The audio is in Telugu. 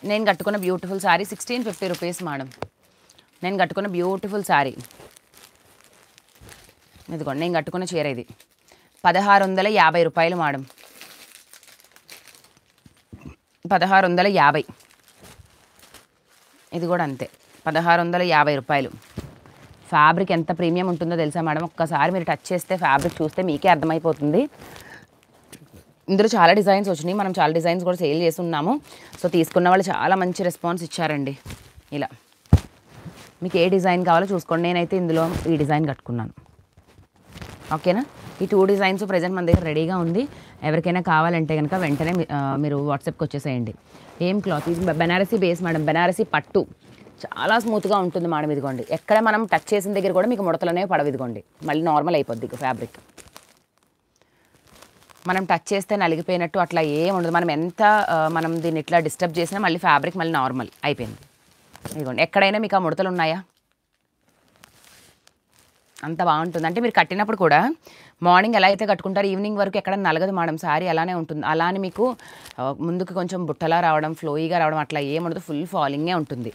నేను కట్టుకున్న బ్యూటిఫుల్ శారీ 1650 రూపీస్ మేడం. నేను కట్టుకున్న బ్యూటిఫుల్ శారీ ఇదిగోండి. నేను కట్టుకున్న చీర ఇది 1650 రూపాయలు మేడం. 1650. ఇది కూడా అంతే 1650 రూపాయలు. ఫ్యాబ్రిక్ ఎంత ప్రీమియం ఉంటుందో తెలుసా మేడం? ఒక్కసారి మీరు టచ్ చేస్తే ఫ్యాబ్రిక్ చూస్తే మీకే అర్థమైపోతుంది. ఇందులో చాలా డిజైన్స్ వచ్చినాయి. మనం చాలా డిజైన్స్ కూడా సేల్ చేస్తున్నాము. సో తీసుకున్న వాళ్ళు చాలా మంచి రెస్పాన్స్ ఇచ్చారండి. ఇలా మీకు ఏ డిజైన్ కావాలో చూసుకోండి. నేనైతే ఇందులో ఈ డిజైన్ కట్టుకున్నాను. ఓకేనా? ఈ 2 డిజైన్స్ ప్రజెంట్ మన దగ్గర రెడీగా ఉంది. ఎవరికైనా కావాలంటే కనుక వెంటనే మీరు వాట్సాప్కి వచ్చేసేయండి. ఏం క్లాత్ ఇది? Banarasi base madam. బెనారసీ పట్టు చాలా స్మూత్గా ఉంటుంది మేడం. ఇదిగోండి, ఎక్కడ మనం టచ్ చేసిన దగ్గర కూడా మీకు ముడతలనే పడవు. ఇదిగోండి, మళ్ళీ నార్మల్ అయిపోద్ది ఫ్యాబ్రిక్. మనం టచ్ చేస్తే నలిగిపోయినట్టు అట్లా ఏం ఉండదు. మనం ఎంత మనం దీన్ని ఇట్లా డిస్టర్బ్ చేసినా మళ్ళీ ఫ్యాబ్రిక్ మళ్ళీ నార్మల్ అయిపోయింది. ఇదిగోండి, ఎక్కడైనా మీకు ఆ ముడతలు ఉన్నాయా? అంత బాగుంటుంది. అంటే మీరు కట్టినప్పుడు కూడా మార్నింగ్ ఎలా అయితే కట్టుకుంటారో ఈవినింగ్ వరకు ఎక్కడ నలగదు మేడం. శారీ అలానే ఉంటుంది. అలానే మీకు ముందుకు కొంచెం బుట్టలా రావడం, ఫ్లోయిగా రావడం అట్లా ఏముండదు. ఫుల్ ఫాలింగే ఉంటుంది.